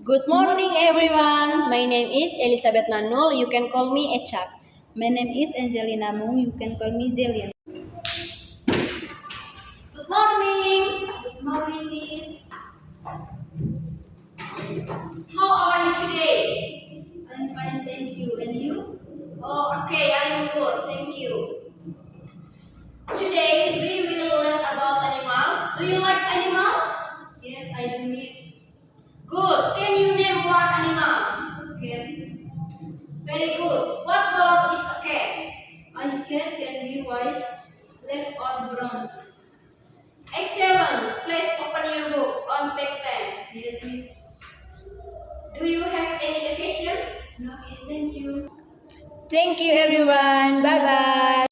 Good morning, everyone. My name is Elizabeth Nanul. You can call me Echak. My name is Angelina Mung. You can call me Jillian. Good morning. Good morning, Miss. How are you today? I'm fine, thank you. And you? Oh, okay. I am good. Thank you. Today we will learn about animals. Do you like animals? Yes, I do, Miss. Good. Can you name one animal? Cat. Very good. What color is a cat? A cat can be white, black, or brown. Excellent. Please open your book on page 10. Yes, Miss. Do you have any question? No, Miss. Thank you. Thank you, everyone. Bye bye.